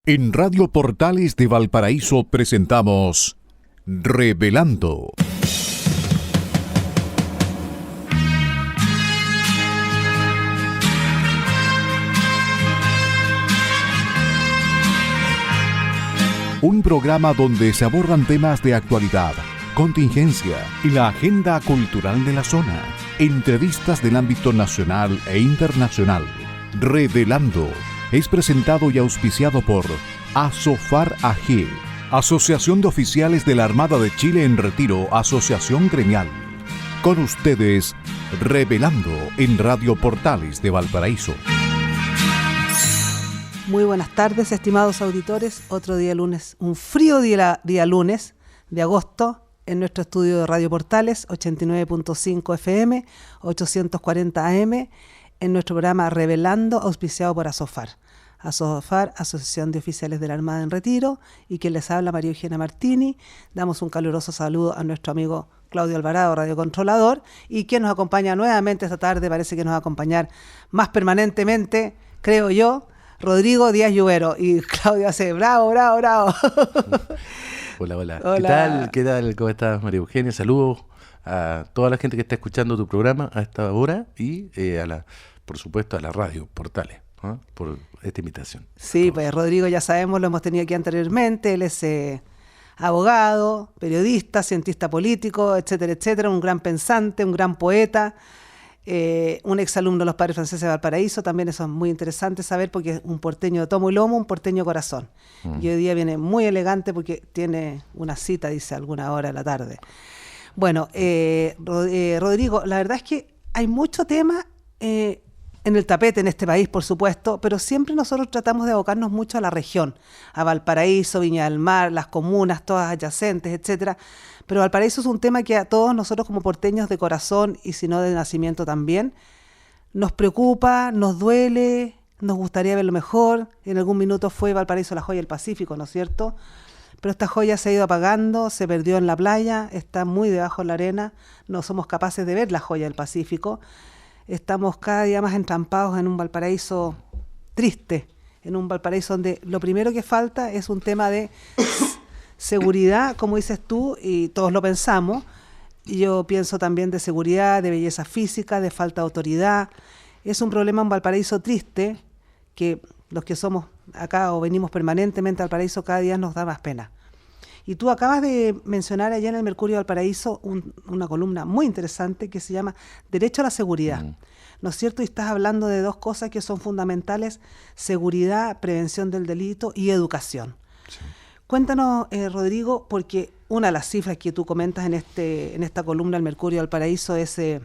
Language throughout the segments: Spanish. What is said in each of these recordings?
En Radio Portales de Valparaíso presentamos Revelando. Un programa donde se abordan temas de actualidad, contingencia y la agenda cultural de la zona. Entrevistas del ámbito nacional e internacional. Revelando es presentado y auspiciado por Asofar AG, Asociación de Oficiales de la Armada de Chile en Retiro, Asociación Gremial. Con ustedes, Revelando en Radio Portales de Valparaíso. Muy buenas tardes, estimados auditores. Otro día lunes, un frío día lunes de agosto, en nuestro estudio de Radio Portales, 89.5 FM, 840 AM, en nuestro programa Revelando, auspiciado por Asofar. Asofar, Asociación de Oficiales de la Armada en Retiro, y quien les habla, María Eugenia Martini. Damos un caluroso saludo a nuestro amigo Claudio Alvarado, radiocontrolador, y quien nos acompaña nuevamente esta tarde, parece que nos va a acompañar más permanentemente, creo yo, Rodrigo Díaz Lluvero. Y Claudio hace bravo, bravo, bravo. Hola. ¿Qué tal? ¿Cómo estás, María Eugenia? Saludos a toda la gente que está escuchando tu programa a esta hora y por supuesto a la radio Portales, ¿no? Por esta invitación. Sí, pues Rodrigo ya sabemos, lo hemos tenido aquí anteriormente. Él es abogado, periodista, cientista político, etcétera, etcétera, un gran pensante, un gran poeta, un exalumno de los Padres Franceses de Valparaíso. También eso es muy interesante saber, porque es un porteño de tomo y lomo, un porteño corazón. Y hoy día viene muy elegante porque tiene una cita, dice, a alguna hora de la tarde. Bueno, Rodrigo, la verdad es que hay mucho tema en el tapete en este país, por supuesto, pero siempre nosotros tratamos de abocarnos mucho a la región, a Valparaíso, Viña del Mar, las comunas, todas adyacentes, etcétera. Pero Valparaíso es un tema que a todos nosotros como porteños de corazón, y si no de nacimiento también, nos preocupa, nos duele, nos gustaría verlo mejor. En algún minuto fue Valparaíso la joya del Pacífico, ¿no es cierto? Pero esta joya se ha ido apagando, se perdió en la playa, está muy debajo de la arena, no somos capaces de ver la joya del Pacífico. Estamos cada día más entrampados en un Valparaíso triste, en un Valparaíso donde lo primero que falta es un tema de seguridad, como dices tú, y todos lo pensamos. Y yo pienso también de seguridad, de belleza física, de falta de autoridad. Es un problema en Valparaíso triste, que los que somos acá o venimos permanentemente al Valparaíso cada día nos da más pena. Y tú acabas de mencionar allá en el Mercurio de Valparaíso una columna muy interesante que se llama Derecho a la Seguridad. ¿No es cierto? Y estás hablando de dos cosas que son fundamentales: seguridad, prevención del delito y educación. Sí. Cuéntanos, Rodrigo, porque una de las cifras que tú comentas en esta columna del Mercurio de Valparaíso es que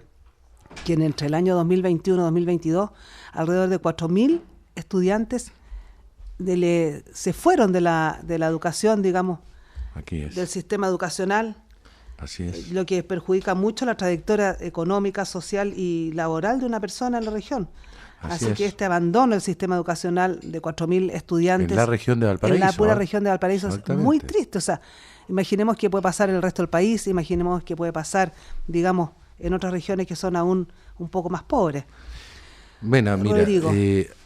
entre el año 2021 y 2022 alrededor de 4.000 estudiantes se fueron de la educación, digamos, del sistema educacional. Así es. Lo que perjudica mucho la trayectoria económica, social y laboral de una persona en la región. Así que este abandono del sistema educacional de 4.000 estudiantes en la región de Valparaíso, en la pura región de Valparaíso, es muy triste. O sea, imaginemos qué puede pasar en el resto del país, imaginemos qué puede pasar, digamos, en otras regiones que son aún un poco más pobres. Bueno, mira,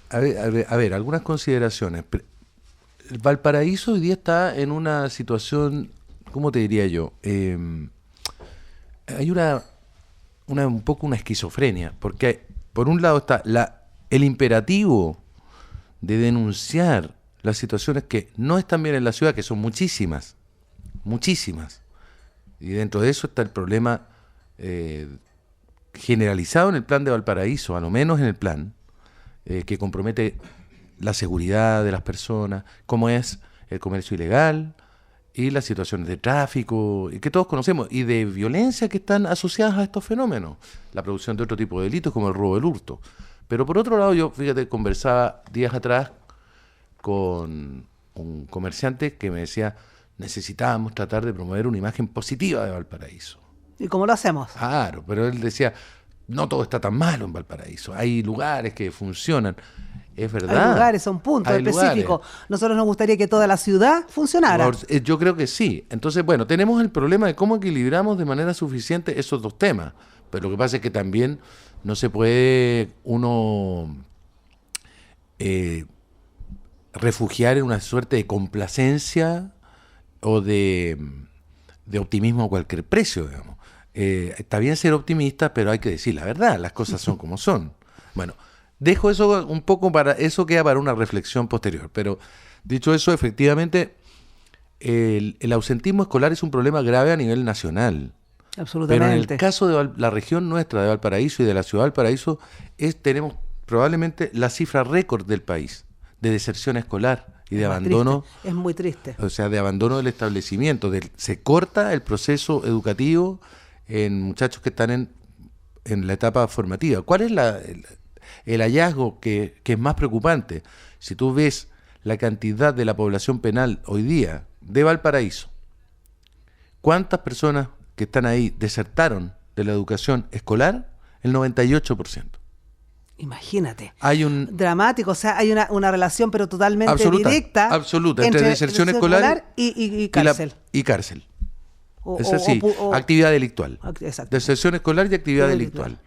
a ver, algunas consideraciones. Valparaíso hoy día está en una situación, ¿cómo te diría yo? Hay un poco una esquizofrenia, porque por un lado está el imperativo de denunciar las situaciones que no están bien en la ciudad, que son muchísimas, y dentro de eso está el problema generalizado en el plan de Valparaíso, a lo menos en el plan, que compromete la seguridad de las personas, como es el comercio ilegal y las situaciones de tráfico que todos conocemos y de violencia que están asociadas a estos fenómenos, la producción de otro tipo de delitos como el robo del hurto. Pero por otro lado, yo, fíjate, conversaba días atrás con un comerciante que me decía: necesitábamos tratar de promover una imagen positiva de Valparaíso. ¿Y cómo lo hacemos? Claro, pero él decía: no todo está tan malo en Valparaíso, hay lugares que funcionan. Es verdad. Hay lugares, son puntos específicos. Nosotros nos gustaría que toda la ciudad funcionara. Yo creo que sí. Entonces, bueno, tenemos el problema de cómo equilibramos de manera suficiente esos dos temas. Pero lo que pasa es que también no se puede uno refugiar en una suerte de complacencia o de optimismo a cualquier precio, digamos. Está bien ser optimista, pero hay que decir la verdad, las cosas son como son. Bueno, dejo eso un poco eso queda para una reflexión posterior, pero dicho eso, efectivamente, el ausentismo escolar es un problema grave a nivel nacional. Absolutamente. Pero en el caso de la región nuestra de Valparaíso y de la ciudad de Valparaíso, tenemos probablemente la cifra récord del país de deserción escolar y de abandono. Triste. Es muy triste. O sea, de abandono del establecimiento. Se corta el proceso educativo en muchachos que están en la etapa formativa. ¿Cuál es el hallazgo que es más preocupante? Si tú ves la cantidad de la población penal hoy día de Valparaíso, ¿cuántas personas que están ahí desertaron de la educación escolar? El 98%. Imagínate. Hay un dramático, o sea, hay una relación pero totalmente directa. Absoluta, entre deserción escolar y cárcel. Y cárcel. Es así, actividad delictual. Exacto. Deserción escolar y actividad delictual.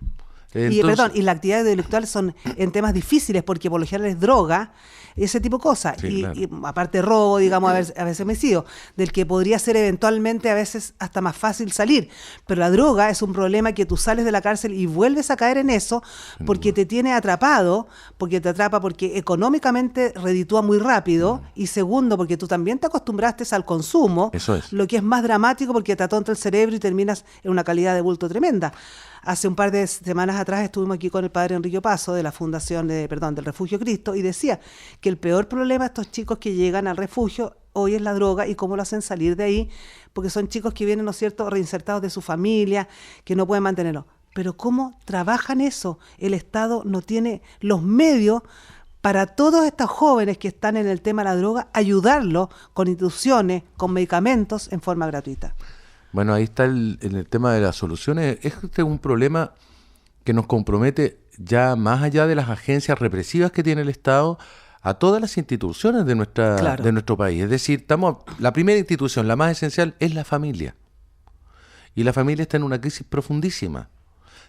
Entonces, y la actividad delictual son en temas difíciles porque por lo general es droga, ese tipo de cosas. Sí, claro. Y aparte robo, digamos, a veces homicidio, del que podría ser eventualmente a veces hasta más fácil salir. Pero la droga es un problema que tú sales de la cárcel y vuelves a caer en eso porque te tiene atrapado, porque te atrapa porque económicamente reditúa muy rápido y segundo, porque tú también te acostumbraste al consumo, eso es. Lo que es más dramático porque te atonta el cerebro y terminas en una calidad de bulto tremenda. Hace un par de semanas atrás estuvimos aquí con el padre Enrique Paso de la Fundación del Refugio Cristo y decía que el peor problema de estos chicos que llegan al refugio hoy es la droga y cómo lo hacen salir de ahí, porque son chicos que vienen, ¿no es cierto?, reinsertados de su familia, que no pueden mantenerlo. Pero ¿cómo trabajan eso? El Estado no tiene los medios para todos estos jóvenes que están en el tema de la droga, ayudarlos con instituciones, con medicamentos en forma gratuita. Bueno, ahí está en el tema de las soluciones. Este es un problema que nos compromete ya más allá de las agencias represivas que tiene el Estado a todas las instituciones de nuestro país. Es decir, la primera institución, la más esencial, es la familia. Y la familia está en una crisis profundísima.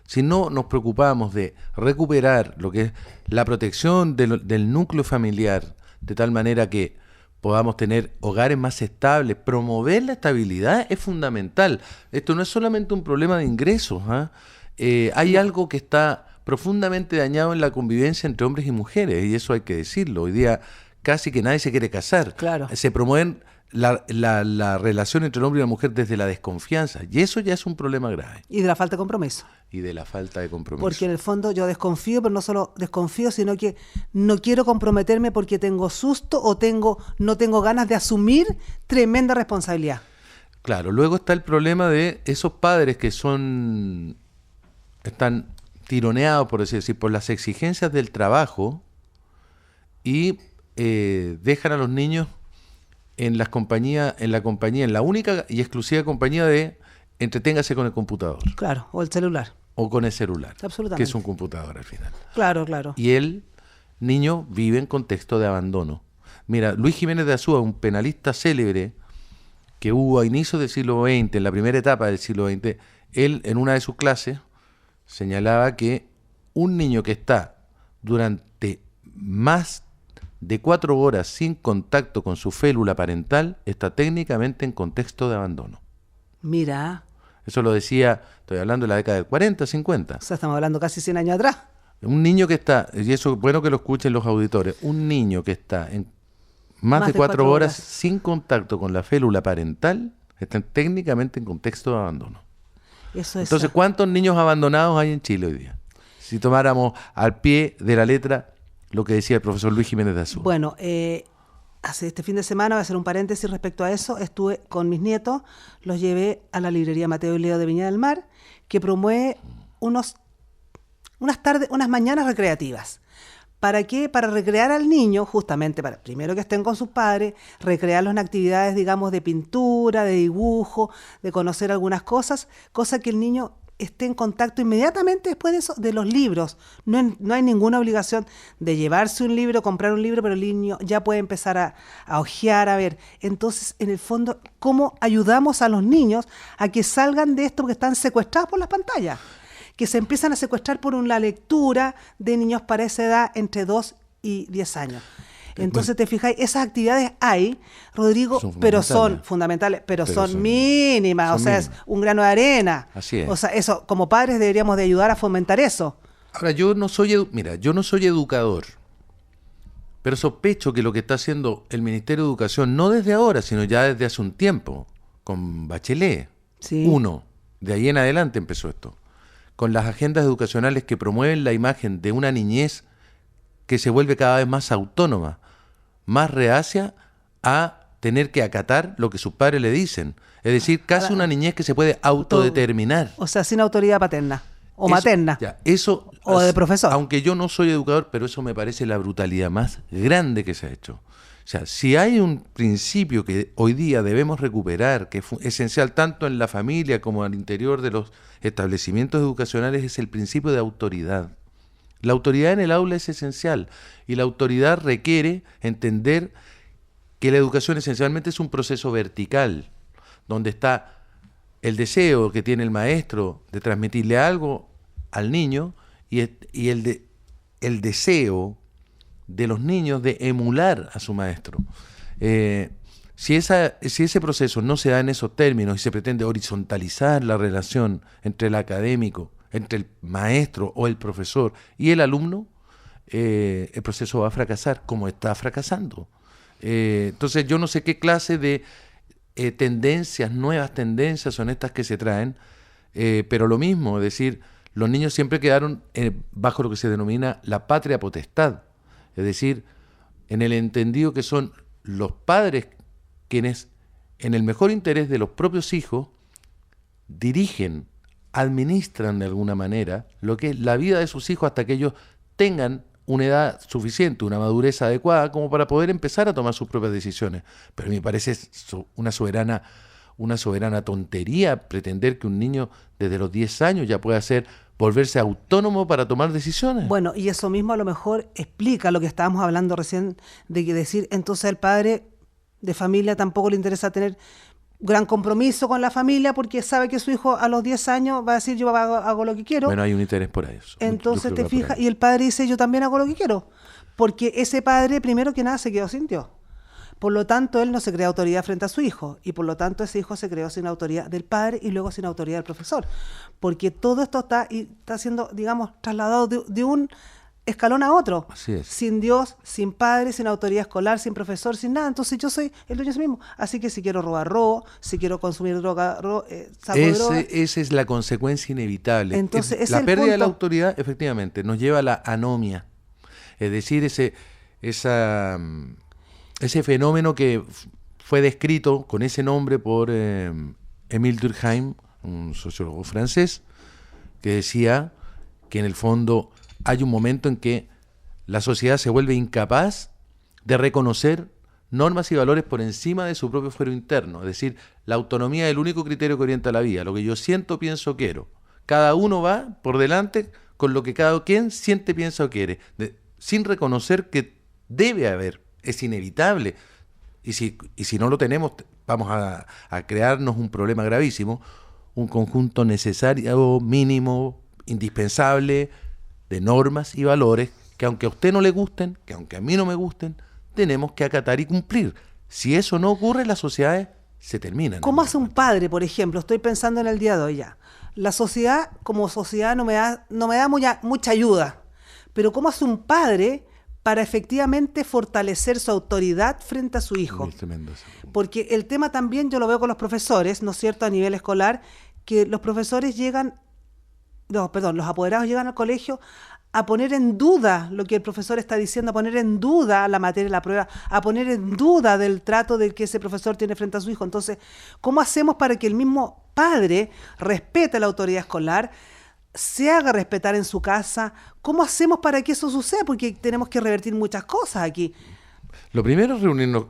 Si no nos preocupamos de recuperar lo que es la protección del núcleo familiar, de tal manera que podamos tener hogares más estables, promover la estabilidad es fundamental. Esto no es solamente un problema de ingresos, hay algo que está profundamente dañado en la convivencia entre hombres y mujeres, y eso hay que decirlo. Hoy día casi que nadie se quiere casar. Claro. Se promueven la relación entre el hombre y la mujer desde la desconfianza, y eso ya es un problema grave. Y de la falta de compromiso. Y de la falta de compromiso. Porque en el fondo yo desconfío, pero no solo desconfío, sino que no quiero comprometerme porque tengo susto o no tengo ganas de asumir tremenda responsabilidad. Claro, luego está el problema de esos padres que están tironeados, por así decir, por las exigencias del trabajo y dejan a los niños en la única y exclusiva compañía de entreténgase con el computador. Claro, o el celular. O con el celular, absolutamente, que es un computador al final. Claro, claro. Y el niño vive en contexto de abandono. Mira, Luis Jiménez de Azúa, un penalista célebre que hubo a inicios del siglo XX, en la primera etapa del siglo XX, él en una de sus clases señalaba que un niño que está durante más de 4 horas sin contacto con su félula parental está técnicamente en contexto de abandono. Mira. Eso lo decía, estoy hablando de la década del 40, 50. O sea, estamos hablando casi 100 años atrás. Un niño que está, y eso es bueno que lo escuchen los auditores, un niño que está en más de 4 horas sin contacto con la félula parental está técnicamente en contexto de abandono. Eso es. Entonces, ¿cuántos niños abandonados hay en Chile hoy día? Si tomáramos al pie de la letra lo que decía el profesor Luis Jiménez de Azúa. Bueno, hace este fin de semana, voy a hacer un paréntesis respecto a eso, estuve con mis nietos, los llevé a la librería Mateo y Leo de Viña del Mar, que promueve unas mañanas recreativas. ¿Para qué? Para recrear al niño, justamente, para primero que estén con sus padres, recrearlos en actividades, digamos, de pintura, de dibujo, de conocer algunas cosas que el niño esté en contacto inmediatamente después de eso, de los libros. No hay ninguna obligación de llevarse un libro, comprar un libro, pero el niño ya puede empezar a hojear, a ver. Entonces, en el fondo, ¿cómo ayudamos a los niños a que salgan de esto porque están secuestrados por las pantallas? Que se empiezan a secuestrar por la lectura de niños para esa edad entre 2 y 10 años. Entonces, te fijáis, esas actividades hay, Rodrigo, Son pero son fundamentales. fundamentales, pero Pero son son- mínimas, son o sea, mínimas. es un grano de arena. Así es. O sea, eso, como padres deberíamos de ayudar a fomentar eso. Ahora, yo no soy educador, pero sospecho que lo que está haciendo el Ministerio de Educación, no desde ahora, sino ya desde hace un tiempo, con Bachelet, Sí. de ahí en adelante empezó esto, con las agendas educacionales que promueven la imagen de una niñez que se vuelve cada vez más autónoma, más reacia a tener que acatar lo que sus padres le dicen. Es decir, casi una niñez que se puede autodeterminar. O sea, sin autoridad paterna o Eso- materna. ya, eso, O de profesor. Aunque yo no soy educador, pero eso me parece la brutalidad más grande que se ha hecho. O sea, si hay un principio que hoy día debemos recuperar, que es esencial tanto en la familia como al interior de los establecimientos educacionales, es el principio de autoridad. La autoridad en el aula es esencial y la autoridad requiere entender que la educación esencialmente es un proceso vertical, donde está el deseo que tiene el maestro de transmitirle algo al niño y el deseo de los niños de emular a su maestro. Si ese proceso no se da en esos términos y se pretende horizontalizar la relación entre el académico, entre el maestro o el profesor y el alumno, el proceso va a fracasar como está fracasando. Entonces yo no sé qué clase de nuevas tendencias son estas que se traen, pero lo mismo, es decir, los niños siempre quedaron bajo lo que se denomina la patria potestad, es decir, en el entendido que son los padres quienes, en el mejor interés de los propios hijos, dirigen, administran de alguna manera lo que es la vida de sus hijos hasta que ellos tengan una edad suficiente, una madurez adecuada como para poder empezar a tomar sus propias decisiones. Pero me parece una soberana tontería pretender que un niño desde los 10 años ya pueda volverse autónomo para tomar decisiones. Bueno, y eso mismo a lo mejor explica lo que estábamos hablando recién, de que decir, entonces el padre de familia tampoco le interesa tener gran compromiso con la familia porque sabe que su hijo a los 10 años va a decir, yo hago lo que quiero. Bueno, hay un interés por eso. Entonces te fijas, y el padre dice, yo también hago lo que quiero, porque ese padre primero que nada se quedó sin Dios. Por lo tanto, él no se crea autoridad frente a su hijo, y por lo tanto ese hijo se creó sin autoridad del padre y luego sin autoridad del profesor, porque todo esto está siendo, digamos, trasladado de un escalón a otro. Así es. Sin Dios, sin padre, sin autoridad escolar, sin profesor, sin nada. Entonces yo soy el dueño de sí mismo. Así que si quiero robar, robo. Si quiero consumir droga, saco droga. Esa es la consecuencia inevitable. Entonces, la pérdida de la punto. autoridad, efectivamente, nos lleva a la anomia. Es decir, ese fenómeno que fue descrito con ese nombre por Émile Durkheim, un sociólogo francés, que decía que en el fondo hay un momento en que la sociedad se vuelve incapaz de reconocer normas y valores por encima de su propio fuero interno. Es decir, la autonomía es el único criterio que orienta la vida. Lo que yo siento, pienso, quiero. Cada uno va por delante con lo que cada quien siente, piensa o quiere, sin reconocer que debe haber, es inevitable. Y si no lo tenemos, vamos a crearnos un problema gravísimo, un conjunto necesario, mínimo, indispensable, de normas y valores que aunque a usted no le gusten, que aunque a mí no me gusten, tenemos que acatar y cumplir. Si eso no ocurre, las sociedades se terminan. ¿Cómo hace un padre, por ejemplo? Estoy pensando en el día de hoy ya. La sociedad, como sociedad, no me da mucha ayuda. Pero ¿cómo hace un padre para efectivamente fortalecer su autoridad frente a su hijo? Es tremendo eso. Porque el tema también yo lo veo con los profesores, ¿no es cierto?, a nivel escolar, que los profesores los apoderados llegan al colegio a poner en duda lo que el profesor está diciendo, a poner en duda la materia, la prueba, a poner en duda del trato del que ese profesor tiene frente a su hijo. Entonces, ¿cómo hacemos para que el mismo padre respete la autoridad escolar, se haga respetar en su casa? ¿Cómo hacemos para que eso suceda? Porque tenemos que revertir muchas cosas aquí. Lo primero es reunirnos,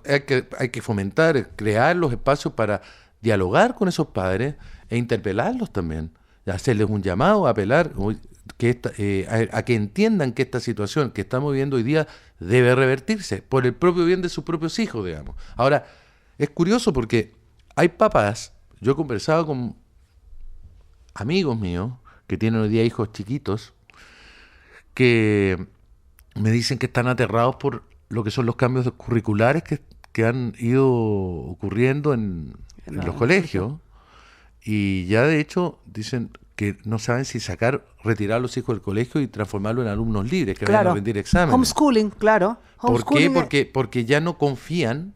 hay que fomentar, crear los espacios para dialogar con esos padres e interpelarlos también. Hacerles un llamado, apelar a que entiendan que esta situación que estamos viviendo hoy día debe revertirse por el propio bien de sus propios hijos, digamos. Ahora, es curioso porque hay papás, yo he conversado con amigos míos que tienen hoy día hijos chiquitos, que me dicen que están aterrados por lo que son los cambios curriculares que han ido ocurriendo en los colegios. Y ya de hecho dicen que no saben si retirar a los hijos del colegio y transformarlos en alumnos libres, que vayan a rendir exámenes. Homeschooling, claro. ¿Por qué? Porque ya no confían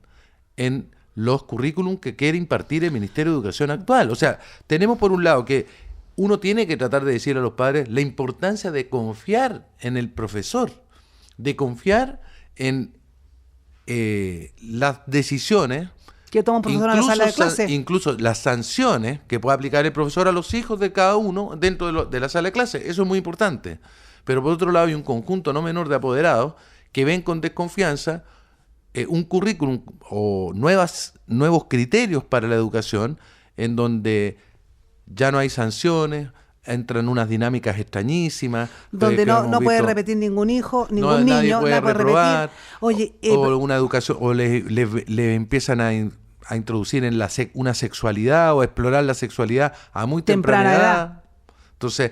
en los currículum que quiere impartir el Ministerio de Educación actual. O sea, tenemos por un lado que uno tiene que tratar de decir a los padres la importancia de confiar en el profesor, de confiar en las decisiones que toma un profesor en la sala de clase. Incluso las sanciones que puede aplicar el profesor a los hijos de cada uno dentro de la sala de clase. Eso es muy importante. Pero por otro lado hay un conjunto no menor de apoderados que ven con desconfianza un currículum o nuevos criterios para la educación en donde ya no hay sanciones, entran unas dinámicas extrañísimas. Donde no puede repetir ningún hijo, ningún niño, nadie puede reprobar. Oye, o una educación, o le empiezan a introducir en una sexualidad o a explorar la sexualidad a muy temprana edad. Entonces,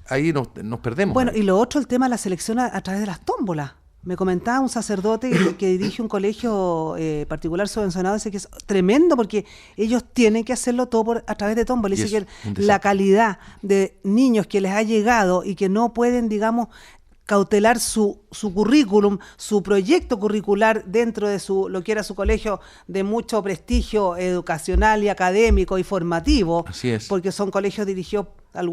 ahí nos perdemos. Bueno, y lo otro, el tema de la selección a través de las tómbolas. Me comentaba un sacerdote que dirige un colegio particular subvencionado, dice que es tremendo porque ellos tienen que hacerlo todo a través de tómbola. Dice que la calidad de niños que les ha llegado y que no pueden, digamos, cautelar su currículum, su proyecto curricular dentro de lo que era su colegio de mucho prestigio educacional y académico y formativo. Así es. Porque son colegios dirigidos en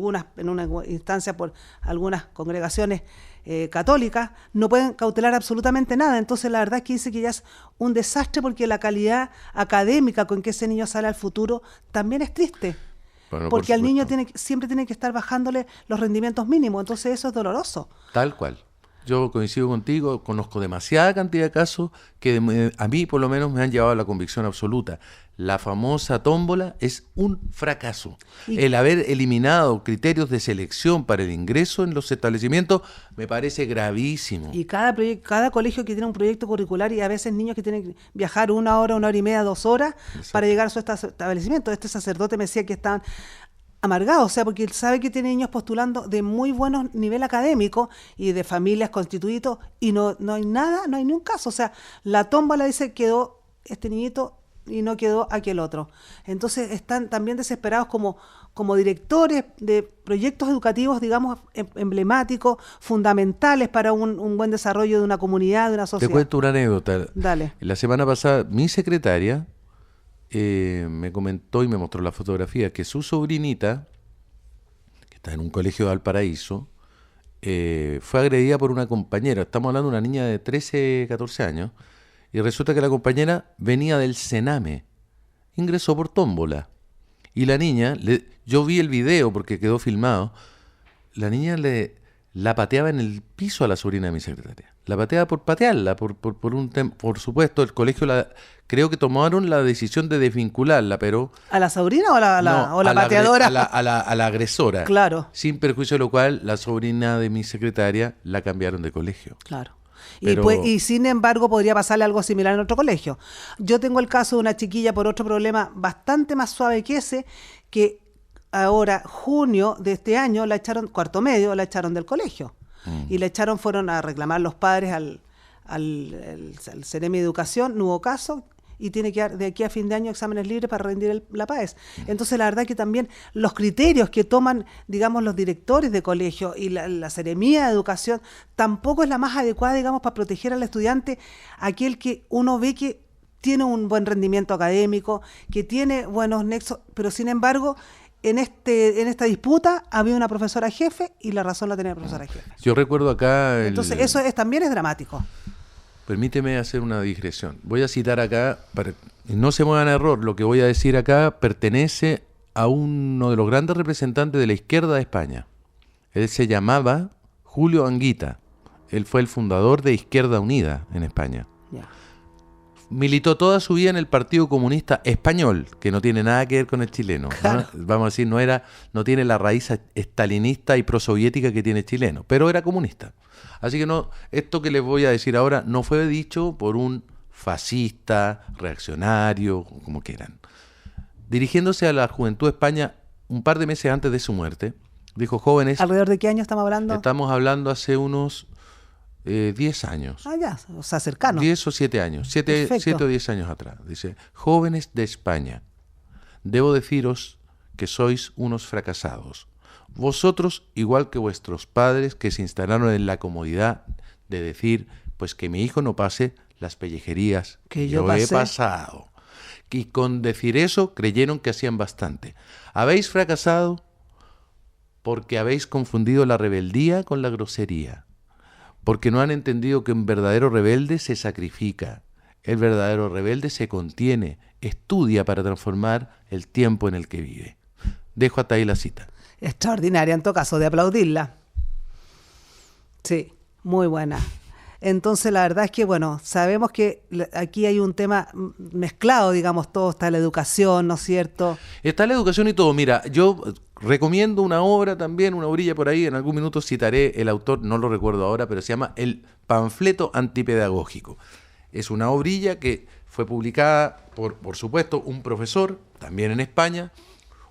una instancia por algunas congregaciones católicas, no pueden cautelar absolutamente nada. Entonces la verdad es que dice que ya es un desastre porque la calidad académica con que ese niño sale al futuro también es triste. Bueno, porque al niño siempre tiene que estar bajándole los rendimientos mínimos, entonces eso es doloroso. Tal cual. Yo coincido contigo, conozco demasiada cantidad de casos que a mí por lo menos me han llevado a la convicción absoluta. La famosa tómbola es un fracaso. El haber eliminado criterios de selección para el ingreso en los establecimientos me parece gravísimo. Y cada colegio que tiene un proyecto curricular y a veces niños que tienen que viajar 1 hora, 1 hora y media, 2 horas para llegar a su establecimiento. Este sacerdote me decía que estaban amargado, o sea, porque él sabe que tiene niños postulando de muy buenos nivel académico y de familias constituidas y no hay nada, no hay ni un caso, o sea, la tómbola dice quedó este niñito y no quedó aquel otro. Entonces están también desesperados como directores de proyectos educativos, digamos, emblemáticos, fundamentales para un buen desarrollo de una comunidad, de una sociedad. Te cuento una anécdota. Dale. La semana pasada, mi secretaria me comentó y me mostró la fotografía que su sobrinita, que está en un colegio de Valparaíso, fue agredida por una compañera. Estamos hablando de una niña de 13, 14 años, y resulta que la compañera venía del Sename, ingresó por tómbola. Y la niña, yo vi el video porque quedó filmado, la niña la pateaba en el piso a la sobrina de mi secretaria. La pateaba por patearla, por supuesto, el colegio creo que tomaron la decisión de desvincularla, pero... ¿A la sobrina o a la pateadora? A la agresora. Claro. Sin perjuicio de lo cual, la sobrina de mi secretaria la cambiaron de colegio. Claro. Pero... Y sin embargo podría pasarle algo similar en otro colegio. Yo tengo el caso de una chiquilla por otro problema bastante más suave que ese, que ahora, junio de este año, la echaron, cuarto medio, la echaron del colegio. Y la echaron, fueron a reclamar los padres al Ceremi de Educación, no hubo caso, y tiene que dar de aquí a fin de año exámenes libres para rendir la PAES. Entonces, la verdad que también los criterios que toman, digamos, los directores de colegio y la Seremía de Educación tampoco es la más adecuada, digamos, para proteger al estudiante, aquel que uno ve que tiene un buen rendimiento académico, que tiene buenos nexos, pero sin embargo... En esta disputa había una profesora jefe y la razón la tenía la profesora jefe. Yo recuerdo acá... Entonces eso también es dramático. Permíteme hacer una digresión. Voy a citar acá, y no se muevan a error, lo que voy a decir acá pertenece a uno de los grandes representantes de la izquierda de España. Él se llamaba Julio Anguita. Él fue el fundador de Izquierda Unida en España. Ya. Militó toda su vida en el Partido Comunista Español, que no tiene nada que ver con el chileno. Claro. ¿No? Vamos a decir, no tiene la raíz estalinista y prosoviética que tiene el chileno, pero era comunista. Así que esto que les voy a decir ahora no fue dicho por un fascista, reaccionario, como quieran. Dirigiéndose a la juventud de España un par de meses antes de su muerte, dijo: jóvenes... ¿Alrededor de qué año estamos hablando? Estamos hablando hace unos 10 años. Ah, ya, o sea, cercano. 10 o 7 años. 7 o 10 años atrás. Dice, jóvenes de España, debo deciros que sois unos fracasados. Vosotros, igual que vuestros padres, que se instalaron en la comodidad de decir, pues que mi hijo no pase las pellejerías que yo he pasado. Y con decir eso creyeron que hacían bastante. Habéis fracasado porque habéis confundido la rebeldía con la grosería. Porque no han entendido que un verdadero rebelde se sacrifica. El verdadero rebelde se contiene, estudia para transformar el tiempo en el que vive. Dejo hasta ahí la cita. Extraordinaria, en todo caso, de aplaudirla. Sí, muy buena. Entonces, la verdad es que, bueno, sabemos que aquí hay un tema mezclado, digamos, todo está la educación, ¿no es cierto? Está la educación y todo. Mira, yo recomiendo una obra también, una obrilla por ahí, en algún minuto citaré el autor, no lo recuerdo ahora, pero se llama El Panfleto Antipedagógico. Es una obrilla que fue publicada por supuesto, un profesor, también en España,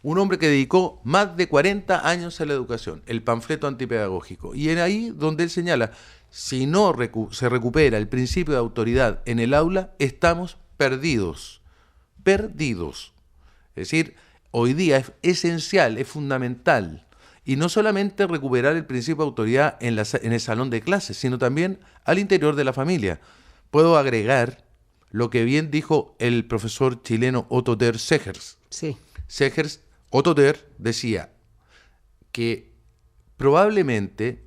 un hombre que dedicó más de 40 años a la educación, El Panfleto Antipedagógico. Y es ahí donde él señala, si no se recupera el principio de autoridad en el aula, estamos perdidos. Perdidos. Es decir, hoy día es esencial, es fundamental, y no solamente recuperar el principio de autoridad en el salón de clases, sino también al interior de la familia. Puedo agregar lo que bien dijo el profesor chileno Otto der Segers. Sí. Otto der decía que probablemente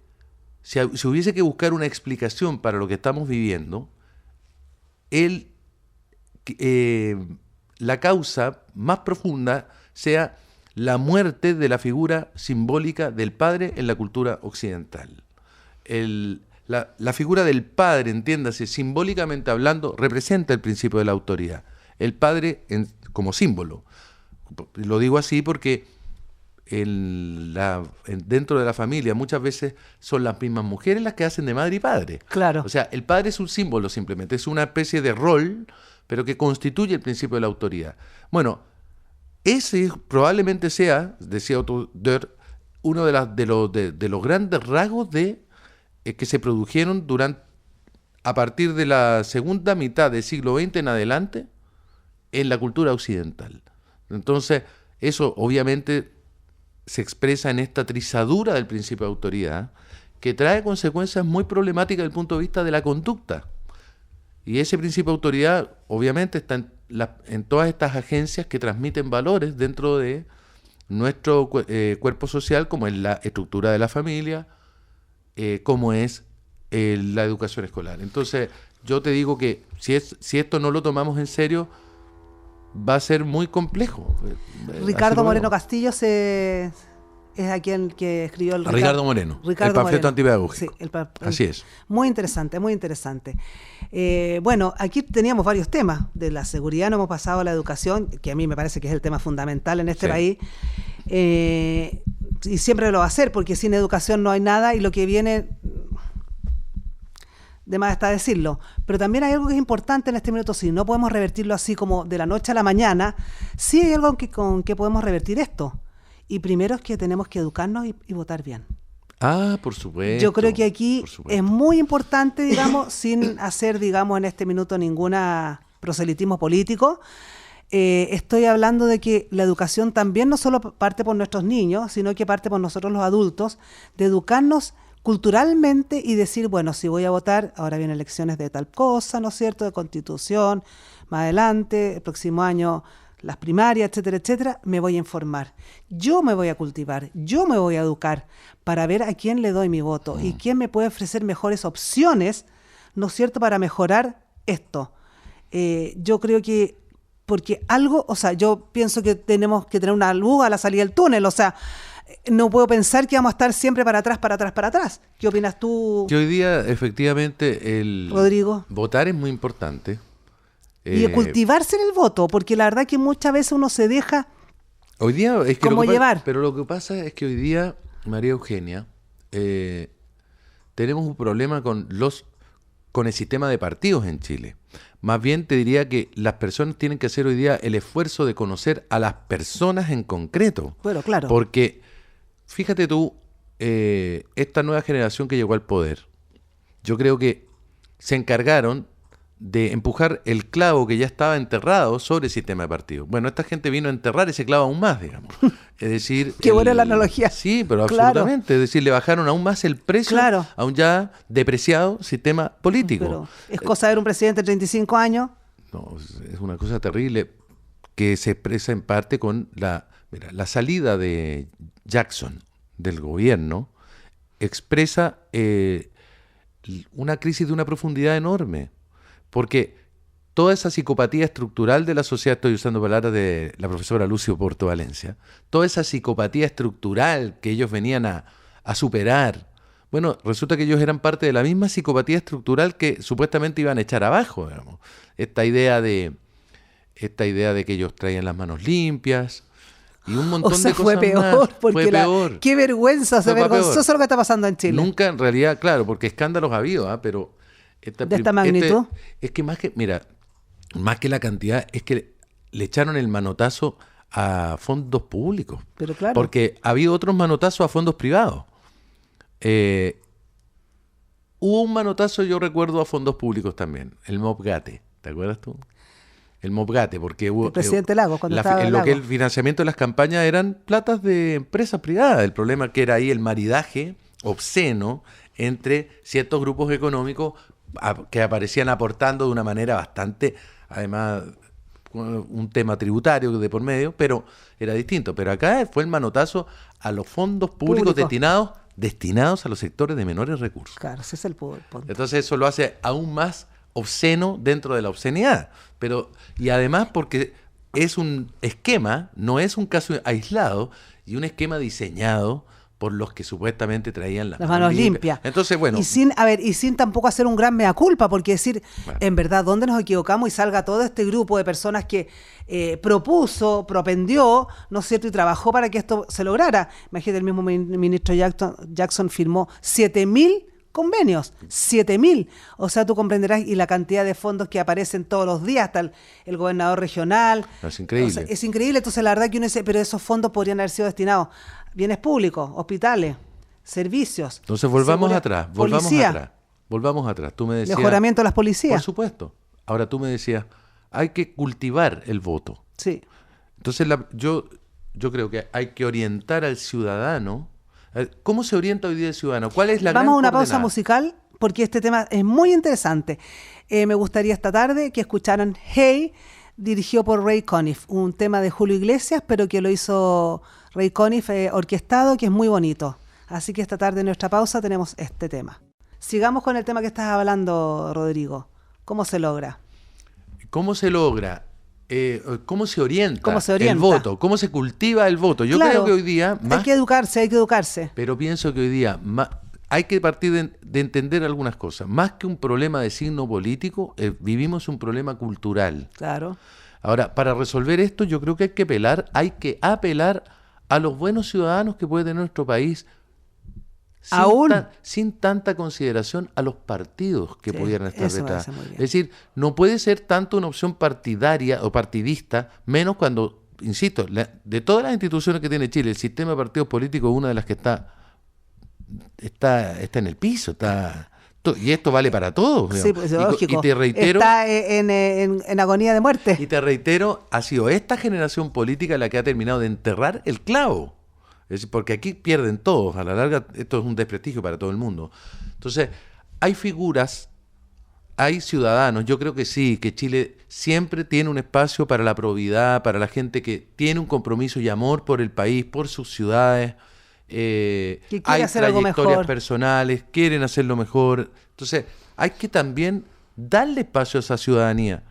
si hubiese que buscar una explicación para lo que estamos viviendo, la causa más profunda sea la muerte de la figura simbólica del padre en la cultura occidental. La figura del padre, entiéndase, simbólicamente hablando, representa el principio de la autoridad. El padre como símbolo. Lo digo así porque dentro de la familia muchas veces son las mismas mujeres las que hacen de madre y padre. Claro. O sea, el padre es un símbolo simplemente, es una especie de rol, pero que constituye el principio de la autoridad. Bueno, ese probablemente sea, decía Otto der, uno de los grandes rasgos que se produjeron a partir de la segunda mitad del siglo XX en adelante en la cultura occidental. Entonces, eso obviamente se expresa en esta trizadura del principio de autoridad que trae consecuencias muy problemáticas desde el punto de vista de la conducta. Y ese principio de autoridad obviamente está en todas estas agencias que transmiten valores dentro de nuestro cuerpo social, como es la estructura de la familia, como es la educación escolar. Entonces, yo te digo que si esto no lo tomamos en serio, va a ser muy complejo. Ricardo Moreno Castillo es aquí el que escribió el Ricardo Moreno, el Panfleto Antipedagógico. Sí, así es. Muy interesante, muy interesante. Bueno, aquí teníamos varios temas. De la seguridad no hemos pasado a la educación, que a mí me parece que es el tema fundamental en este país. Y siempre lo va a ser, porque sin educación no hay nada y lo que viene, de más está decirlo. Pero también hay algo que es importante en este minuto, si no podemos revertirlo así como de la noche a la mañana, sí hay algo con que podemos revertir esto. Y primero es que tenemos que educarnos y votar bien. Ah, por supuesto. Yo creo que aquí es muy importante, digamos, sin hacer, digamos, en este minuto ninguna proselitismo político. Estoy hablando de que la educación también no solo parte por nuestros niños, sino que parte por nosotros los adultos, de educarnos culturalmente y decir, bueno, si voy a votar, ahora vienen elecciones de tal cosa, ¿no es cierto?, de Constitución, más adelante, el próximo año las primarias, etcétera, etcétera, me voy a informar. Yo me voy a cultivar, yo me voy a educar para ver a quién le doy mi voto y quién me puede ofrecer mejores opciones, ¿no es cierto?, para mejorar esto. Yo creo que, porque algo, o sea, yo pienso que tenemos que tener una luz a la salida del túnel, o sea, no puedo pensar que vamos a estar siempre para atrás, para atrás, para atrás. ¿Qué opinas tú? Que hoy día, efectivamente, Rodrigo, votar es muy importante. Y cultivarse en el voto, porque la verdad que muchas veces uno se deja hoy día es que como llevar. Pero lo que pasa es que hoy día, María Eugenia, tenemos un problema con el sistema de partidos en Chile. Más bien te diría que las personas tienen que hacer hoy día el esfuerzo de conocer a las personas en concreto. Bueno, claro. Porque, fíjate tú, esta nueva generación que llegó al poder, yo creo que se encargaron de empujar el clavo que ya estaba enterrado sobre el sistema de partidos. Bueno, esta gente vino a enterrar ese clavo aún más, digamos. Es decir... Qué buena la analogía. Sí, pero Claro. absolutamente. Es decir, le bajaron aún más el precio Claro. a un ya depreciado sistema político. Pero es cosa de ver un presidente de 35 años. No, es una cosa terrible que se expresa en parte con la salida de Jackson del gobierno, expresa una crisis de una profundidad enorme, porque toda esa psicopatía estructural de la sociedad, estoy usando palabras de la profesora Lucio Porto Valencia, toda esa psicopatía estructural que ellos venían a superar, bueno, resulta que ellos eran parte de la misma psicopatía estructural que supuestamente iban a echar abajo, digamos. Esta idea de que ellos traían las manos limpias y un montón O sea, de cosas fue peor, más. porque Fue peor. qué vergüenza, Fue vergonzoso peor. lo que está pasando en Chile. Nunca en realidad, claro, porque escándalos ha habido, pero ¿De esta magnitud? es que más que la cantidad, es que le echaron el manotazo a fondos públicos. Pero claro. Porque ha habido otros manotazos a fondos privados. Hubo un manotazo, yo recuerdo, a fondos públicos también, el MOPGATE, ¿te acuerdas tú? El MOPGATE, porque hubo... El presidente Lagos, cuando estaba en lo que Lagos. el financiamiento de las campañas eran platas de empresas privadas. El problema que era ahí el maridaje obsceno entre ciertos grupos económicos que aparecían aportando de una manera bastante, además, un tema tributario de por medio, pero era distinto. Pero acá fue el manotazo a los fondos públicos destinados a los sectores de menores recursos. Claro, ese es el punto. Entonces eso lo hace aún más obsceno dentro de la obscenidad. Y además porque es un esquema, no es un caso aislado, y un esquema diseñado por los que supuestamente traían las manos limpias. Entonces, bueno. Y sin tampoco hacer un gran mea culpa, porque decir, Bueno. en verdad, ¿dónde nos equivocamos? Y salga todo este grupo de personas que propendió, ¿no es cierto?, y trabajó para que esto se lograra. Imagínate, el mismo ministro Jackson firmó 7.000 convenios, 7.000. O sea, tú comprenderás, y la cantidad de fondos que aparecen todos los días, hasta el gobernador regional. Es increíble. O sea, es increíble. Entonces, la verdad que uno dice, pero esos fondos podrían haber sido destinados a bienes públicos, hospitales, servicios. Entonces volvamos seguridad, atrás. policía, Volvamos atrás. Tú me decías... mejoramiento de las policías. Por supuesto. Ahora tú me decías, hay que cultivar el voto. Sí. Entonces yo creo que hay que orientar al ciudadano. ¿Cómo se orienta hoy día el ciudadano? ¿Cuál es la gran Vamos a una pausa coordenada? musical, porque este tema es muy interesante. Me gustaría esta tarde que escucharan Hey, dirigido por Ray Conniff, un tema de Julio Iglesias, pero que lo hizo Ray Conniff orquestado, que es muy bonito. Así que esta tarde en nuestra pausa tenemos este tema. Sigamos con el tema que estás hablando, Rodrigo. ¿Cómo se logra? ¿Cómo se logra? ¿Cómo se orienta? ¿Cómo se orienta? El voto? ¿Cómo se cultiva el voto? Yo Claro, creo que hoy día... hay que educarse. Pero pienso que hoy día hay que partir de entender algunas cosas. Más que un problema de signo político, vivimos un problema cultural. Claro. Ahora, para resolver esto, yo creo que hay que apelar a los buenos ciudadanos que puede tener nuestro país, sin tanta consideración a los partidos que Sí, pudieran estar eso me detrás. parece muy bien. Es decir, no puede ser tanto una opción partidaria o partidista, menos cuando, insisto, de todas las instituciones que tiene Chile, el sistema de partidos políticos es una de las que está en el piso, y esto vale para todos. Sí, pues, lógico. Y te reitero, está en agonía de muerte. y te reitero, ha sido esta generación política la que ha terminado de enterrar el clavo. Es decir, porque aquí pierden todos, a la larga esto es un desprestigio para todo el mundo. Entonces, hay figuras, hay ciudadanos, yo creo que sí, que Chile siempre tiene un espacio para la probidad, para la gente que tiene un compromiso y amor por el país, por sus ciudades. Que quiere Hay hacer algo trayectorias mejor. personales, quieren hacerlo mejor. Entonces, hay que también darle espacio a esa ciudadanía.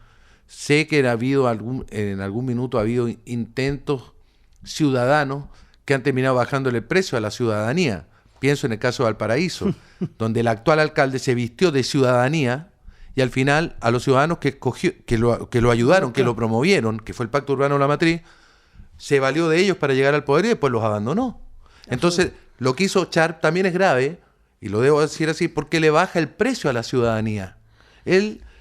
Sé que en algún minuto ha habido intentos ciudadanos que han terminado bajándole el precio a la ciudadanía. Pienso en el caso de Valparaíso, donde el actual alcalde se vistió de ciudadanía y al final a los ciudadanos que lo ayudaron, que lo promovieron, que fue el Pacto Urbano de la Matriz, se valió de ellos para llegar al poder y después los abandonó. Entonces, lo que hizo Sharp también es grave, y lo debo decir así, porque le baja el precio a la ciudadanía.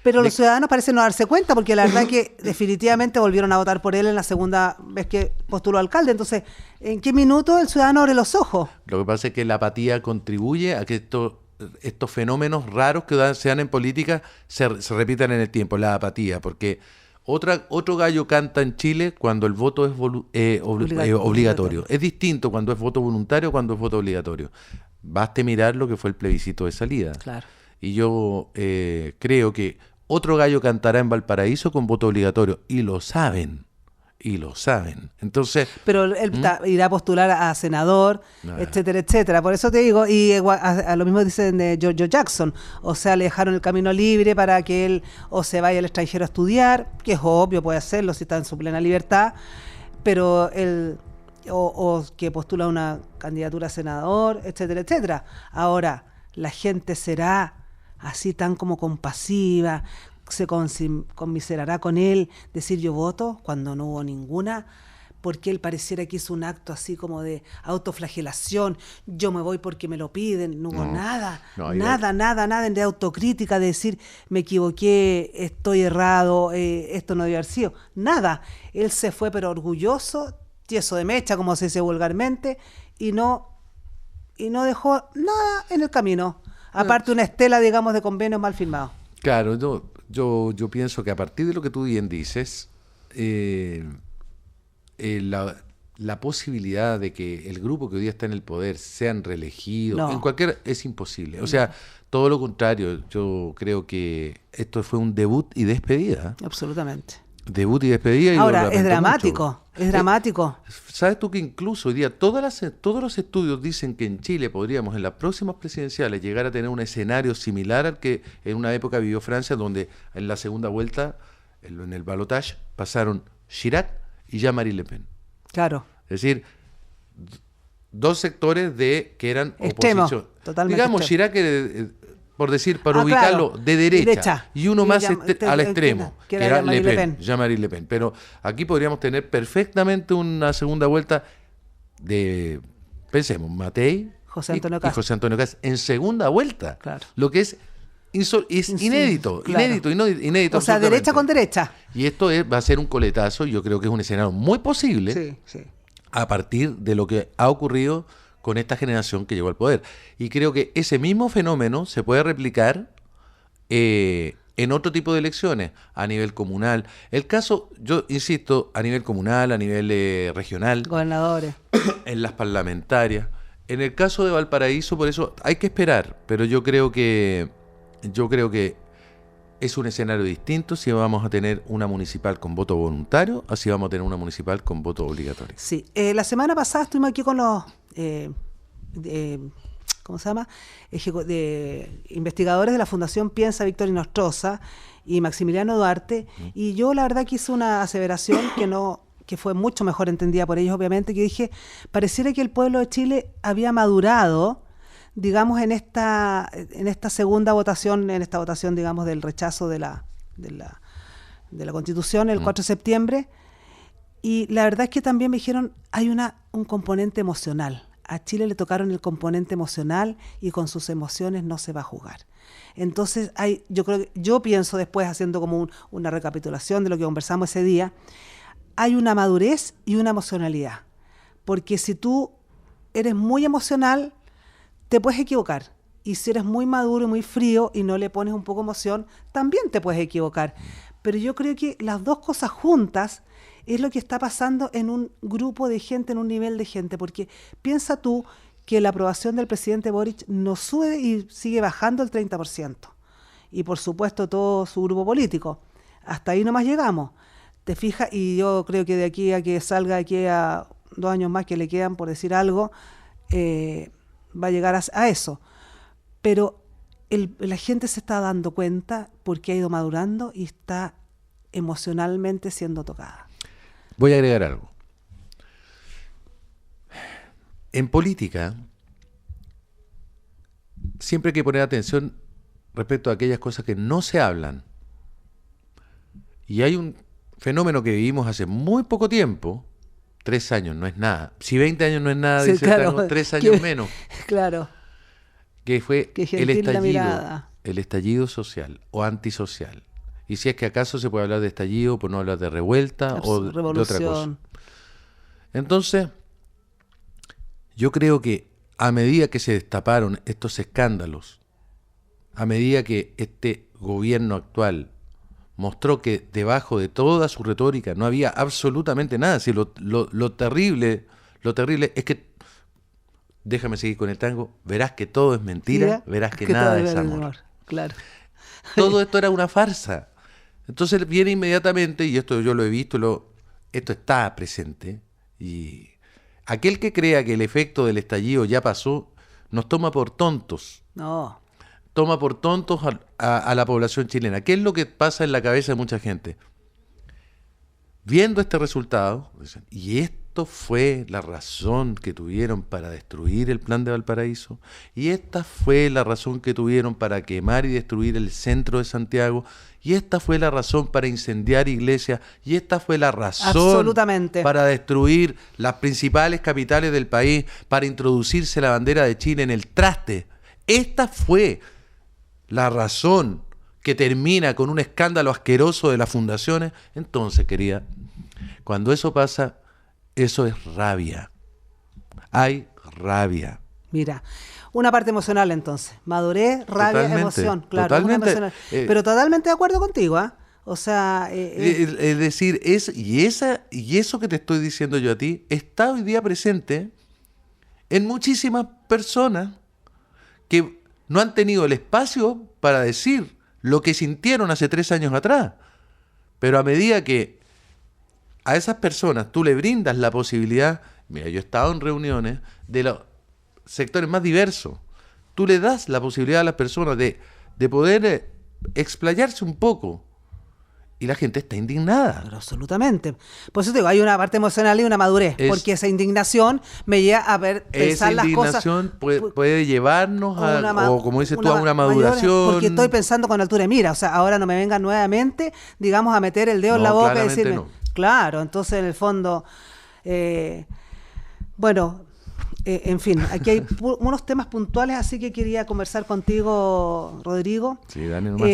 Pero los ciudadanos parecen no darse cuenta, porque la verdad que definitivamente volvieron a votar por él en la segunda vez que postuló alcalde. Entonces, ¿en qué minuto el ciudadano abre los ojos? Lo que pasa es que la apatía contribuye a que esto estos fenómenos raros que se dan en política se repitan en el tiempo, la apatía, porque otro gallo canta en Chile cuando el voto es obligatorio. Es distinto cuando es voto voluntario cuando es voto obligatorio. Baste mirar lo que fue el plebiscito de salida. Claro. Y yo creo que otro gallo cantará en Valparaíso con voto obligatorio, y lo saben. Entonces, pero él irá a postular a senador, etcétera, etcétera. Por eso te digo, y a lo mismo dicen de George Jackson, o sea, le dejaron el camino libre para que él o se vaya al extranjero a estudiar, que es obvio, puede hacerlo si está en su plena libertad, pero él, o que postula una candidatura a senador, etcétera, etcétera. Ahora, la gente será así tan como compasiva, se conmiserará con él, decir yo voto cuando no hubo ninguna, porque él pareciera que hizo un acto así como de autoflagelación, yo me voy porque me lo piden, no hubo nada de autocrítica, de decir me equivoqué, estoy errado, esto no debe haber sido, nada. Él se fue pero orgulloso, tieso de mecha, como se dice vulgarmente, y no dejó nada en el camino, aparte una estela, digamos, de convenios mal firmados. Claro, yo pienso que a partir de lo que tú bien dices, la posibilidad de que el grupo que hoy día está en el poder sean reelegidos, es imposible. O sea, todo lo contrario, yo creo que esto fue un debut y despedida. Absolutamente. Debut y despedida. Ahora, es dramático, es dramático. ¿Sabes tú que incluso hoy día todos los estudios dicen que en Chile podríamos en las próximas presidenciales llegar a tener un escenario similar al que en una época vivió Francia, donde en la segunda vuelta, en el balotage, pasaron Chirac y Jean-Marie Le Pen? Claro. Es decir, dos sectores que eran extremo, oposición. Totalmente digamos, extremo. Chirac, por decir, para ubicarlo, claro, de derecha, y uno más al extremo, que era Jean-Marie Le Pen. Pero aquí podríamos tener perfectamente una segunda vuelta de, pensemos, Matei José Antonio y José Antonio Kast en segunda vuelta. Claro. Lo que es inédito, claro. inédito. O sea, derecha con derecha. Y esto va a ser un coletazo, yo creo que es un escenario muy posible a partir de lo que ha ocurrido con esta generación que llegó al poder. Y creo que ese mismo fenómeno se puede replicar en otro tipo de elecciones, a nivel comunal. El caso, yo insisto, a nivel comunal, a nivel regional. Gobernadores. En las parlamentarias. En el caso de Valparaíso, por eso hay que esperar, pero yo creo que es un escenario distinto si vamos a tener una municipal con voto voluntario o si vamos a tener una municipal con voto obligatorio. Sí, la semana pasada estuvimos aquí con los ¿cómo se llama? Investigadores de la Fundación Piensa, Víctor Inostroza y Maximiliano Duarte, y yo la verdad que hice una aseveración que fue mucho mejor entendida por ellos, obviamente, que dije, pareciera que el pueblo de Chile había madurado, digamos, en esta segunda votación, digamos, del rechazo de la Constitución el 4 de septiembre, y la verdad es que también me dijeron, hay un componente emocional. A Chile le tocaron el componente emocional y con sus emociones no se va a jugar. Entonces, yo pienso después, haciendo como una recapitulación de lo que conversamos ese día, hay una madurez y una emocionalidad. Porque si tú eres muy emocional, te puedes equivocar. Y si eres muy maduro y muy frío y no le pones un poco de emoción, también te puedes equivocar. Pero yo creo que las dos cosas juntas es lo que está pasando en un grupo de gente, en un nivel de gente, porque piensa tú que la aprobación del presidente Boric no sube y sigue bajando el 30%. Y por supuesto todo su grupo político. Hasta ahí nomás llegamos. Te fijas, y yo creo que de aquí a que salga, de aquí a 2 años más que le quedan, por decir algo, va a llegar a eso. Pero la gente se está dando cuenta porque ha ido madurando y está emocionalmente siendo tocada. Voy a agregar algo. En política, siempre hay que poner atención respecto a aquellas cosas que no se hablan. Y hay un fenómeno que vivimos hace muy poco tiempo, 3 años no es nada. Si 20 años no es nada, sí, dice claro, 3 años menos. Claro. Que fue el estallido social o antisocial. Y si es que acaso se puede hablar de estallido por no hablar de revuelta o de otra cosa. Entonces, yo creo que a medida que se destaparon estos escándalos a medida que este gobierno actual mostró que debajo de toda su retórica no había absolutamente nada. Si lo terrible es que, déjame seguir con el tango, verás que todo es mentira, verás que nada es amor. Claro. Todo esto era una farsa. Entonces viene inmediatamente, y esto yo lo he visto, esto está presente, y aquel que crea que el efecto del estallido ya pasó, nos toma por tontos. No. Toma por tontos a la población chilena. ¿Qué es lo que pasa en la cabeza de mucha gente? Viendo este resultado, dicen, ¿y esto fue la razón que tuvieron para destruir el plan de Valparaíso? ¿Y esta fue la razón que tuvieron para quemar y destruir el centro de Santiago? ¿Y esta fue la razón para incendiar iglesias? ¿Y esta fue la razón para destruir las principales capitales del país, para introducirse la bandera de Chile en el traste? Esta fue la razón que termina con un escándalo asqueroso de las fundaciones. Entonces, querida, cuando eso pasa, eso es rabia. Hay rabia. Mira, una parte emocional entonces. Madurez, rabia, Totalmente, emoción. Claro, totalmente. Una emocional. Pero totalmente de acuerdo contigo, ¿ah? O sea... es decir, y eso que te estoy diciendo yo a ti, está hoy día presente en muchísimas personas que no han tenido el espacio para decir lo que sintieron hace 3 años atrás. Pero a medida que a esas personas tú le brindas la posibilidad, mira, yo he estado en reuniones de los sectores más diversos, tú le das la posibilidad a las personas de poder explayarse un poco. Y la gente está indignada. Pero absolutamente. Por eso te digo, hay una parte emocional y una madurez. Porque esa indignación me lleva a pensar las cosas. Esa indignación puede llevarnos o como dices tú, a una maduración. Porque estoy pensando con altura de mira. O sea, ahora no me vengan nuevamente, digamos, a meter el dedo en la boca y decirme. No. Claro, entonces en el fondo. Bueno. En fin, aquí hay unos temas puntuales, así que quería conversar contigo, Rodrigo. Sí, dale nomás.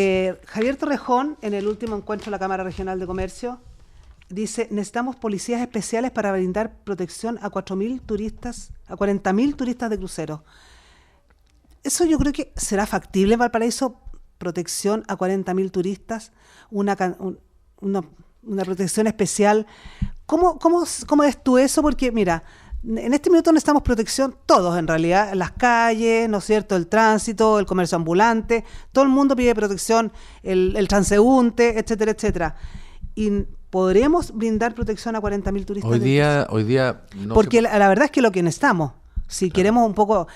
Javier Torrejón, en el último encuentro de la Cámara Regional de Comercio, dice, necesitamos policías especiales para brindar protección a 4.000 turistas, a 40.000 turistas de crucero. Eso yo creo que será factible en Valparaíso, protección a 40.000 turistas, una protección especial. ¿Cómo ves tú eso? Porque, mira, en este minuto necesitamos protección todos, en realidad, las calles, ¿no es cierto?, el tránsito, el comercio ambulante, todo el mundo pide protección, el transeúnte, etcétera, etcétera. Y podremos brindar protección a 40.000 turistas. Hoy día no. Porque la verdad es que lo que necesitamos, si queremos un poco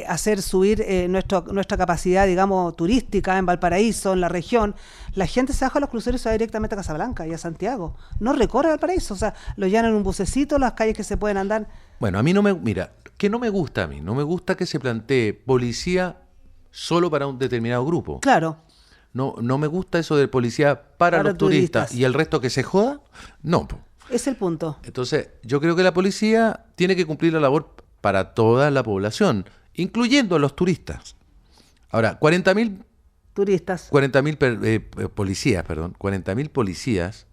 hacer subir nuestra capacidad, digamos, turística en Valparaíso, en la región, la gente se baja a los cruceros y se va directamente a Casablanca y a Santiago. No recorre Valparaíso, o sea, lo llenan en un bucecito, las calles que se pueden andar. Bueno, a mí no me gusta no me gusta que se plantee policía solo para un determinado grupo. Claro. No me gusta eso de policía para los turistas y el resto que se joda. No. Es el punto. Entonces, yo creo que la policía tiene que cumplir la labor para toda la población, incluyendo a los turistas. Ahora, 40.000 turistas. 40.000 policías, perdón. 40.000 policías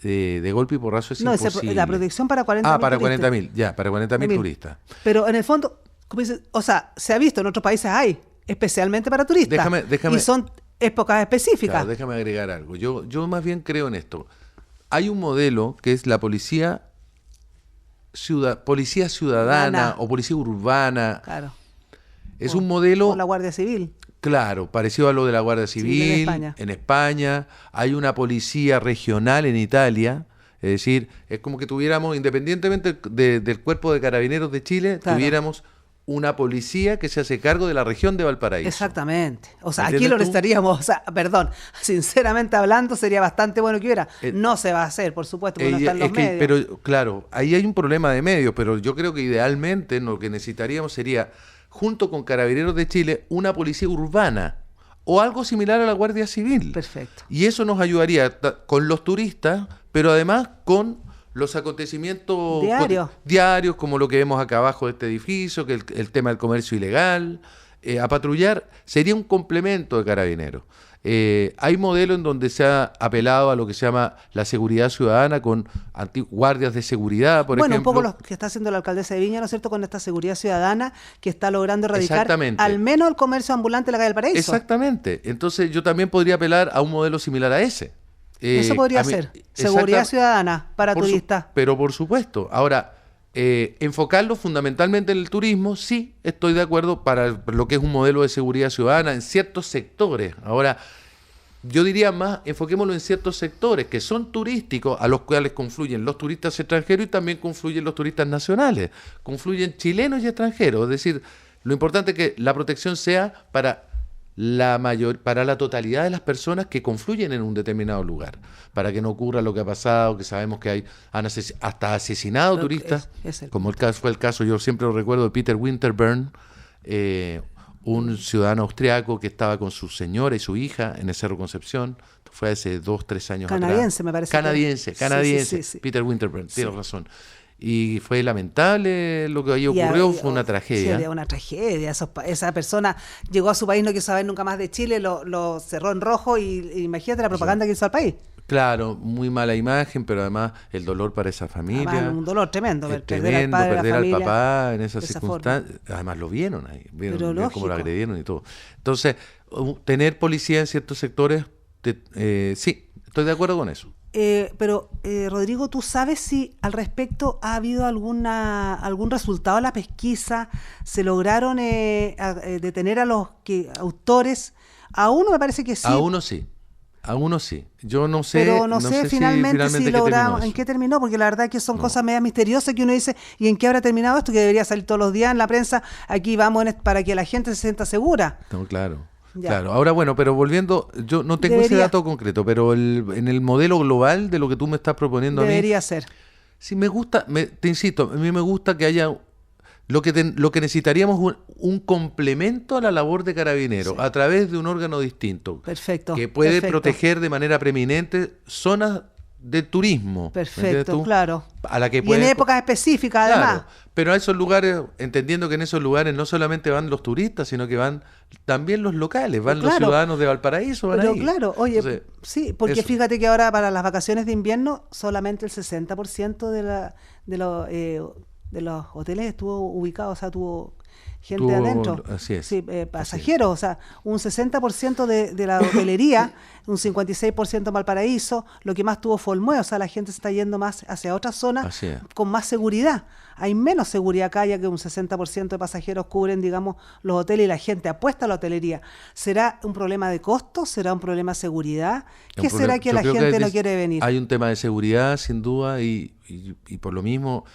de golpe y porrazo es imposible. La protección para 40.000 para 40.000, ya, para 40.000 turistas. Pero en el fondo, como dices, o sea, se ha visto, en otros países hay, especialmente para turistas. Déjame, y son épocas específicas. Claro, déjame agregar algo. Yo más bien creo en esto. Hay un modelo que es la policía ciudadana o policía urbana. Claro. Es un modelo... O la Guardia Civil. Claro, parecido a lo de la Guardia Civil, en España. Hay una policía regional en Italia. Es decir, es como que tuviéramos, independientemente del Cuerpo de Carabineros de Chile, tuviéramos una policía que se hace cargo de la región de Valparaíso. Exactamente. O sea, aquí lo necesitaríamos, sinceramente hablando, sería bastante bueno que hubiera. No se va a hacer, por supuesto, porque no están los medios. Pero claro, ahí hay un problema de medios, pero yo creo que idealmente lo que necesitaríamos sería, junto con Carabineros de Chile, una policía urbana o algo similar a la Guardia Civil. Perfecto. Y eso nos ayudaría con los turistas, pero además con los acontecimientos diarios, como lo que vemos acá abajo de este edificio, que el tema del comercio ilegal, a patrullar, sería un complemento de Carabineros. Hay modelos en donde se ha apelado a lo que se llama la seguridad ciudadana con guardias de seguridad, por ejemplo. Un poco lo que está haciendo la alcaldesa de Viña, ¿no es cierto?, con esta seguridad ciudadana que está logrando erradicar al menos el comercio ambulante en la calle del Paraíso. Exactamente. Entonces yo también podría apelar a un modelo similar a ese. Eso podría ser. Seguridad ciudadana para turistas. Pero por supuesto. Ahora, enfocarlo fundamentalmente en el turismo, sí, estoy de acuerdo para lo que es un modelo de seguridad ciudadana en ciertos sectores. Ahora, yo diría más, enfoquémoslo en ciertos sectores que son turísticos, a los cuales confluyen los turistas extranjeros y también confluyen los turistas nacionales, confluyen chilenos y extranjeros. Es decir, lo importante es que la protección sea para la totalidad de las personas que confluyen en un determinado lugar, para que no ocurra lo que ha pasado, que sabemos que han hasta asesinado turistas, como fue el caso, yo siempre lo recuerdo, de Peter Winterburn, un ciudadano austriaco que estaba con su señora y su hija en el Cerro Concepción. Fue hace 2-3 años canadiense, atrás. Me parece. Canadiense. Sí. Peter Winterburn, tienes razón. Y fue lamentable lo que ahí ocurrió, fue una tragedia. Sí, una tragedia. Esa persona llegó a su país, no quiso saber nunca más de Chile, lo cerró en rojo y imagínate la propaganda que hizo al país. Claro, muy mala imagen, pero además el dolor para esa familia. Además, un dolor tremendo. Perder al papá en esas circunstancias. Además lo vieron ahí, vieron cómo lo agredieron y todo. Entonces, tener policía en ciertos sectores, sí, estoy de acuerdo con eso. Pero, Rodrigo, ¿tú sabes si al respecto ha habido algún resultado de la pesquisa? ¿Se lograron detener a los autores? A uno me parece que sí. A uno sí. Yo no sé. Pero no sé finalmente si logramos, en qué terminó, porque la verdad es que son cosas medio misteriosas que uno dice, ¿y en qué habrá terminado esto? Que debería salir todos los días en la prensa. Aquí vamos para que la gente se sienta segura. No, claro. Ya. Claro, ahora bueno, pero volviendo, yo no tengo ese dato concreto, pero en el modelo global de lo que tú me estás proponiendo debería ser. Sí, me gusta, te insisto, a mí me gusta que haya lo que necesitaríamos un complemento a la labor de Carabineros, a través de un órgano distinto. Perfecto. Que puede proteger de manera preeminente zonas de turismo. Perfecto, claro. A la que y en épocas específicas, además. Claro, pero a esos lugares, entendiendo que en esos lugares no solamente van los turistas, sino que van también los locales, van los ciudadanos de Valparaíso. Pero claro, oye, entonces, sí, porque eso. Fíjate que ahora para las vacaciones de invierno solamente el 60% de los hoteles estuvo ubicado, o sea, tuvo gente adentro. Así es. Sí, pasajeros, o sea, un 60% de la hotelería, un 56% en Valparaíso, lo que más tuvo fue Olmué, o sea, la gente se está yendo más hacia otras zonas con más seguridad. Hay menos seguridad acá, ya que un 60% de pasajeros cubren, digamos, los hoteles y la gente apuesta a la hotelería. ¿Será un problema de costos? ¿Será un problema de seguridad? ¿Qué será que la gente no quiere venir? Hay un tema de seguridad, sin duda, y por lo mismo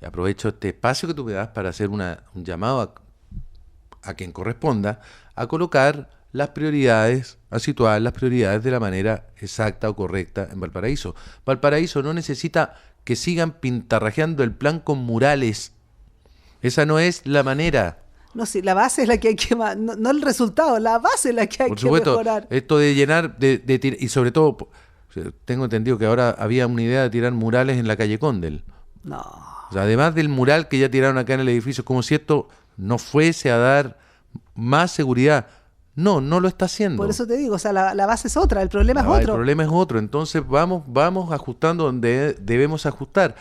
aprovecho este espacio que tú me das para hacer un llamado a quien corresponda a colocar las prioridades, a situar las prioridades de la manera exacta o correcta en Valparaíso. Valparaíso no necesita que sigan pintarrajeando el plan con murales. Esa no es la manera. No, sí, la base es la que hay que... No el resultado, la base es la que hay que mejorar. Esto de llenar, y sobre todo, tengo entendido que ahora había una idea de tirar murales en la calle Condel. No. O sea, además del mural que ya tiraron acá en el edificio, como si esto no fuese a dar más seguridad. No lo está haciendo. Por eso te digo, o sea, la base es otra, el problema es otro. El problema es otro, entonces vamos ajustando donde debemos ajustar.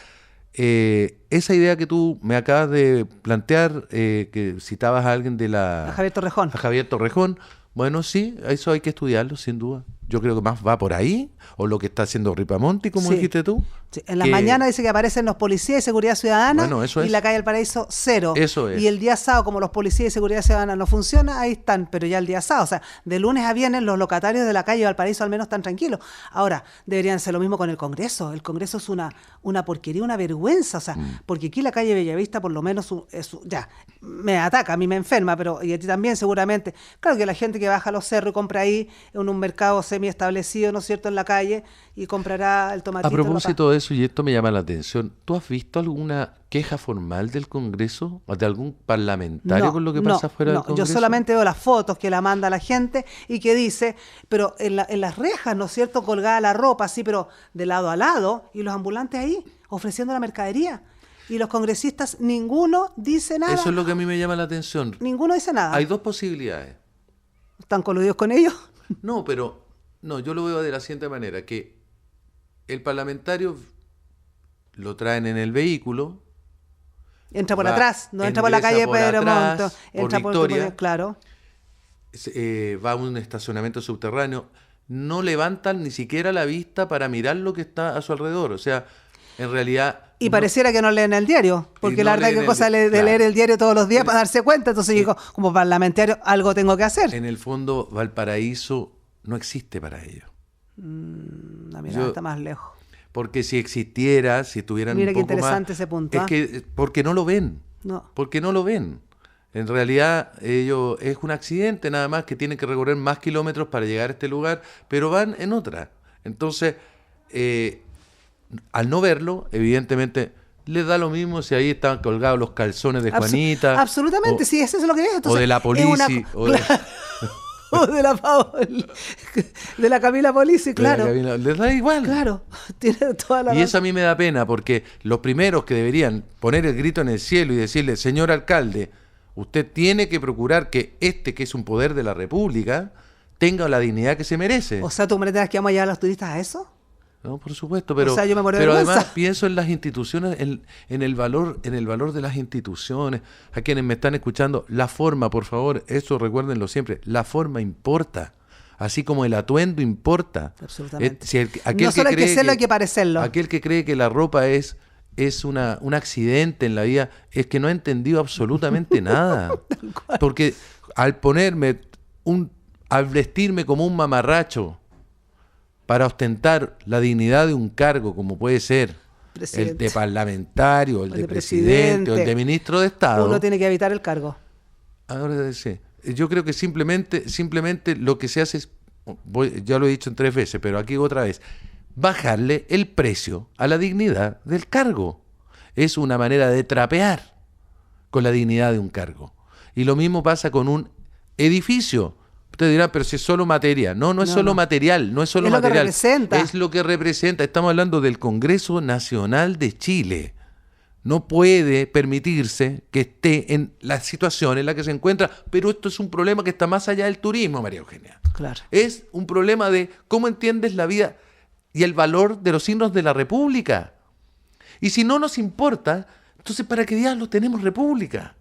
Esa idea que tú me acabas de plantear, que citabas a alguien a Javier Torrejón. A Javier Torrejón, bueno, sí, eso hay que estudiarlo, sin duda. Yo creo que más va por ahí, o lo que está haciendo Ripamonti, como dijiste tú. Sí. En las mañanas dice que aparecen los policías de seguridad ciudadana, y la calle del Paraíso, 0. Eso es. Y el día sábado, como los policías de seguridad ciudadana no funcionan, ahí están, pero ya el día sábado, o sea, de lunes a viernes los locatarios de la calle Valparaíso al menos están tranquilos. Ahora, deberían ser lo mismo con el Congreso. El Congreso es una porquería, una vergüenza, o sea, porque aquí la calle Bellavista por lo menos ya, me ataca, a mí me enferma, pero y a ti también seguramente. Claro que la gente que baja a los cerros y compra ahí en un mercado semi-establecido, ¿no es cierto?, en la calle, y comprará el tomatito. A propósito de eso, y esto me llama la atención, ¿tú has visto alguna queja formal del Congreso o de algún parlamentario con lo que pasa fuera del Congreso? Yo solamente veo las fotos que la manda la gente y que dice, pero en las rejas, ¿no es cierto?, colgada la ropa así, pero de lado a lado, y los ambulantes ahí ofreciendo la mercadería. Y los congresistas, ninguno dice nada. Eso es lo que a mí me llama la atención. Ninguno dice nada. Hay dos posibilidades. ¿Están coludidos con ellos? No, pero no, yo lo veo de la siguiente manera, que el parlamentario lo traen en el vehículo. Entra por atrás, no entra por la calle Pedro Montt, entra por Victoria, claro. Va a un estacionamiento subterráneo, no levantan ni siquiera la vista para mirar lo que está a su alrededor. O sea, en realidad... Y pareciera que no leen el diario, porque no la verdad que cosa de leer el diario todos los días para darse cuenta. Entonces digo, como parlamentario, algo tengo que hacer. En el fondo, Valparaíso no existe para ellos. La mirada está más lejos. Porque si existiera, si tuvieran Mira un qué poco más... interesante ese punto. Es que porque no lo ven. No. Porque no lo ven. En realidad, ellos es un accidente nada más que tienen que recorrer más kilómetros para llegar a este lugar, pero van en otra. Entonces, al no verlo, evidentemente, les da lo mismo si ahí están colgados los calzones de Juanita. Absolutamente, sí, eso es lo que es. Entonces, o de la Polisi. O de la Camila Polisi, claro. Les da igual. Claro, tiene toda la Y razón. eso a mí me da pena, porque los primeros que deberían poner el grito en el cielo y decirle, señor alcalde, usted tiene que procurar que que es un poder de la República, tenga la dignidad que se merece. O sea, ¿tú me pretendes que vamos a llevar a los turistas a eso? No, por supuesto, pero, o sea, yo me muero de pero vergüenza. además pienso en las instituciones, en el valor de las instituciones. A quienes me están escuchando, la forma, por favor, eso recuérdenlo siempre, la forma importa, así como el atuendo importa. Absolutamente. Aquel no solo hay que serlo, hay que que parecerlo. Aquel que cree que la ropa es un accidente en la vida, es que no ha entendido absolutamente nada. Porque al vestirme como un mamarracho, para ostentar la dignidad de un cargo como puede ser el de parlamentario, el de presidente o el de ministro de Estado. Uno tiene que evitar el cargo. Ahora sí. Yo creo que simplemente lo que se hace es, ya lo he dicho 3 veces, pero aquí otra vez, bajarle el precio a la dignidad del cargo. Es una manera de trapear con la dignidad de un cargo. Y lo mismo pasa con un edificio. Usted dirá, pero si es solo materia. No es solo material, no es solo material. Lo que representa. Es lo que representa. Estamos hablando del Congreso Nacional de Chile. No puede permitirse que esté en la situación en la que se encuentra, pero esto es un problema que está más allá del turismo, María Eugenia. Claro. Es un problema de cómo entiendes la vida y el valor de los signos de la República. Y si no nos importa, entonces ¿para qué diablos tenemos República?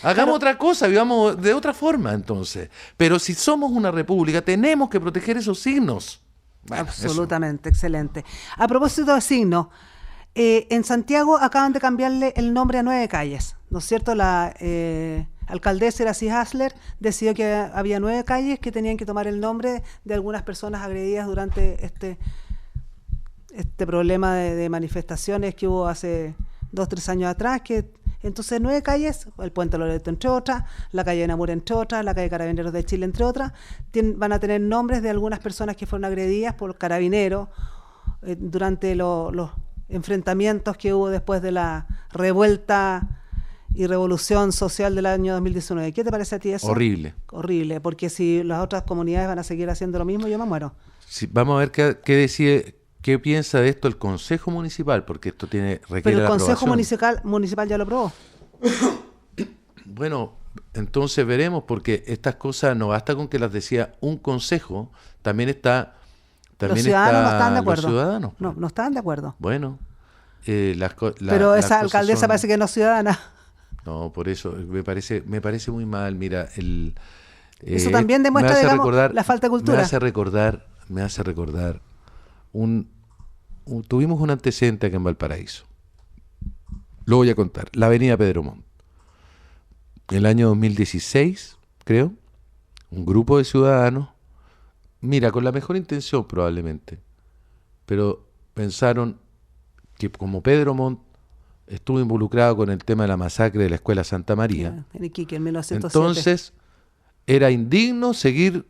Hagamos otra cosa, vivamos de otra forma entonces. Pero si somos una república, tenemos que proteger esos signos. Bueno, absolutamente, excelente. A propósito de signos, en Santiago acaban de cambiarle el nombre a 9 calles, ¿no es cierto? La alcaldesa Iracy Hasler decidió que había 9 calles que tenían que tomar el nombre de algunas personas agredidas durante este problema de manifestaciones que hubo hace 2-3 años atrás, que entonces 9 calles, el Puente Loreto entre otras, la calle de Namur entre otras, la calle Carabineros de Chile entre otras, van a tener nombres de algunas personas que fueron agredidas por carabineros durante los enfrentamientos que hubo después de la revuelta y revolución social del año 2019. ¿Qué te parece a ti eso? Horrible. Horrible, porque si las otras comunidades van a seguir haciendo lo mismo, yo me muero. Sí, vamos a ver qué decide. ¿Qué piensa de esto el Consejo Municipal? Porque esto requiere la aprobación. Pero el Consejo Municipal ya lo aprobó. Bueno, entonces veremos, porque estas cosas no basta con que las decía un consejo, también está... Los ciudadanos no estaban de acuerdo. Los ciudadanos. No estaban de acuerdo. Bueno, pero esa alcaldesa parece que no es ciudadana. No, por eso me parece muy mal. Mira, eso también demuestra, digamos, la falta de cultura. Me hace recordar tuvimos un antecedente acá en Valparaíso. Lo voy a contar. La avenida Pedro Montt. En el año 2016, creo, un grupo de ciudadanos, mira, con la mejor intención probablemente, pero pensaron que como Pedro Montt estuvo involucrado con el tema de la masacre de la Escuela Santa María, en Iquique, en 1907. Entonces era indigno seguir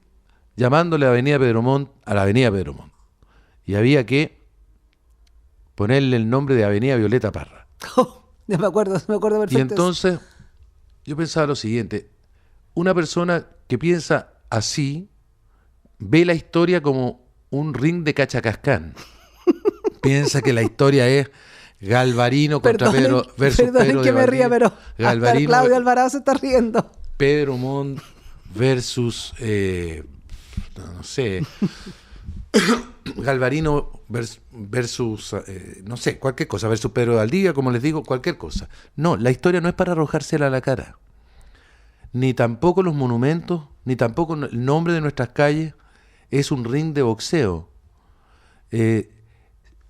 llamándole Avenida Pedro Montt a la Avenida Pedro Montt. Y había que ponerle el nombre de Avenida Violeta Parra. Ya me acuerdo perfecto. Y entonces yo pensaba lo siguiente: una persona que piensa así ve la historia como un ring de Cachacascán. Piensa que la historia es Galvarino contra Perdonen, Pedro versus perdonen Pedro que de me ría, Valdivia. pero Galvarino, hasta Claudio Alvarado se está riendo. Pedro Montt versus no sé, Galvarino versus no sé, cualquier cosa, versus Pedro de Valdivia, como les digo, cualquier cosa. No, la historia no es para arrojársela a la cara. Ni tampoco los monumentos, ni tampoco el nombre de nuestras calles es un ring de boxeo.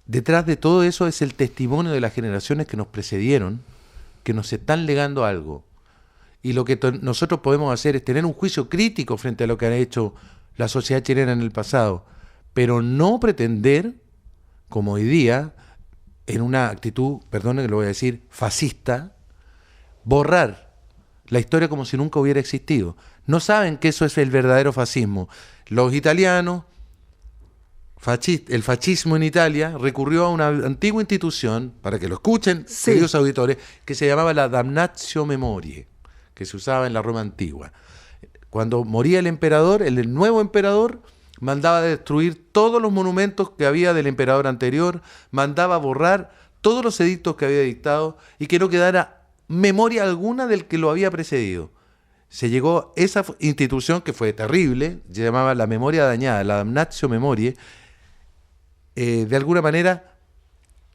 Detrás de todo eso es el testimonio de las generaciones que nos precedieron, que nos están legando algo. Y lo que nosotros podemos hacer es tener un juicio crítico frente a lo que ha hecho la sociedad chilena en el pasado, pero no pretender, como hoy día, en una actitud, perdone que lo voy a decir, fascista, borrar la historia como si nunca hubiera existido. No saben que eso es el verdadero fascismo. Los italianos, el fascismo en Italia recurrió a una antigua institución, para que lo escuchen, sí, queridos auditores, que se llamaba la damnatio memoriae, que se usaba en la Roma antigua. Cuando moría el emperador, el nuevo emperador mandaba destruir todos los monumentos que había del emperador anterior, mandaba borrar todos los edictos que había dictado y que no quedara memoria alguna del que lo había precedido. Se llegó a esa institución que fue terrible, se llamaba la memoria dañada, la damnatio memoriae. De alguna manera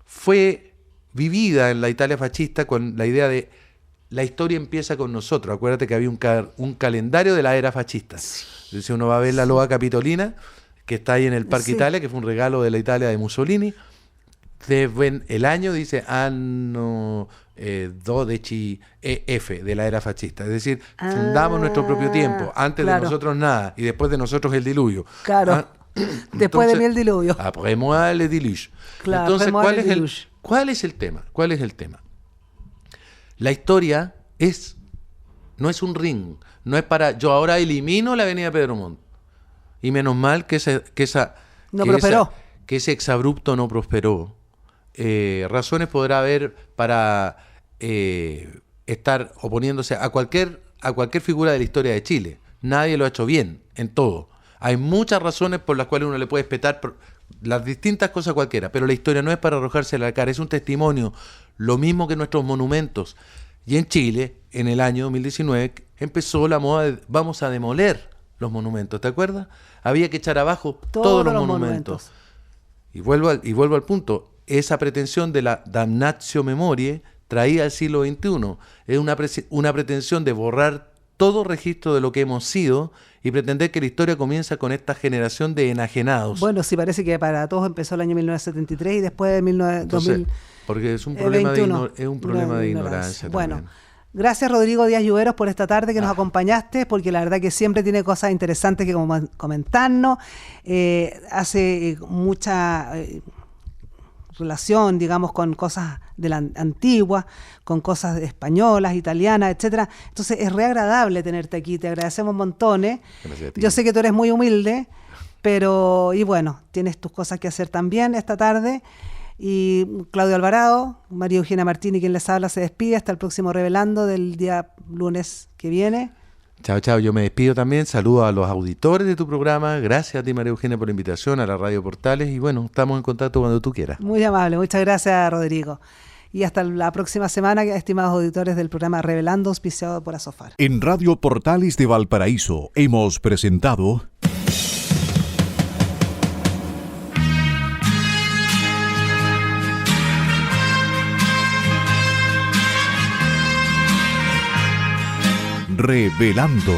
fue vivida en la Italia fascista con la idea de la historia empieza con nosotros. Acuérdate que había un calendario de la era fascista. Entonces uno va a ver la loa capitolina que está ahí en el Parque Italia, que fue un regalo de la Italia de Mussolini. El año dice anno 12 EF de la era fascista. Es decir, fundamos nuestro propio tiempo. Antes de nosotros nada y después de nosotros el diluvio. Claro. Después de mí el diluvio. Après moi le déluge. Claro, entonces, ¿cuál es el tema? ¿Cuál es el tema? La historia no es un ring, no es para yo ahora elimino la avenida Pedro Montt. Y menos mal que ese exabrupto no prosperó. Razones podrá haber para estar oponiéndose a cualquier figura de la historia de Chile. Nadie lo ha hecho bien en todo. Hay muchas razones por las cuales uno le puede espetar las distintas cosas cualquiera, pero la historia no es para arrojarse a la cara, es un testimonio, lo mismo que nuestros monumentos. Y en Chile, en el año 2019, empezó la moda de vamos a demoler los monumentos, ¿te acuerdas? Había que echar abajo todos los monumentos. Y vuelvo al punto, esa pretensión de la damnatio memoriae traída al siglo XXI, es una pretensión de borrar todo registro de lo que hemos sido y pretender que la historia comienza con esta generación de enajenados. Bueno, sí, parece que para todos empezó el año 1973 y después de 2000. Porque es un problema de ignorancia. Bueno, también. Gracias Rodrigo Díaz Lluveros por esta tarde que nos acompañaste, porque la verdad que siempre tiene cosas interesantes que comentarnos, hace mucha relación, digamos, con cosas de la antigua, con cosas españolas, italianas, etcétera. Entonces es re agradable tenerte aquí, te agradecemos montones. Yo sé que tú eres muy humilde, pero y bueno, tienes tus cosas que hacer también esta tarde. Y Claudio Alvarado, María Eugenia Martini, quien les habla, se despide hasta el próximo Revelando del día lunes que viene. Chao, chao. Yo me despido también. Saludo a los auditores de tu programa. Gracias a ti, María Eugenia, por la invitación a la Radio Portales. Y bueno, estamos en contacto cuando tú quieras. Muy amable. Muchas gracias, Rodrigo. Y hasta la próxima semana, estimados auditores del programa Revelando, auspiciado por Asofar. En Radio Portales de Valparaíso hemos presentado Revelando,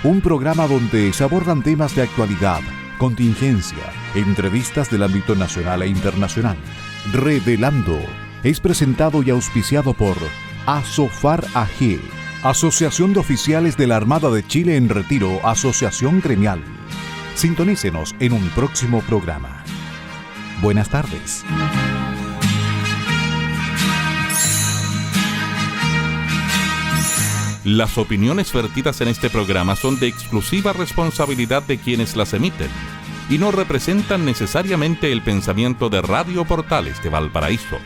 un programa donde se abordan temas de actualidad, contingencia, entrevistas del ámbito nacional e internacional. Revelando es presentado y auspiciado por Asofar AG, Asociación de Oficiales de la Armada de Chile en Retiro, Asociación Gremial. Sintonícenos en un próximo programa. Buenas tardes. Las opiniones vertidas en este programa son de exclusiva responsabilidad de quienes las emiten y no representan necesariamente el pensamiento de Radio Portales de Valparaíso,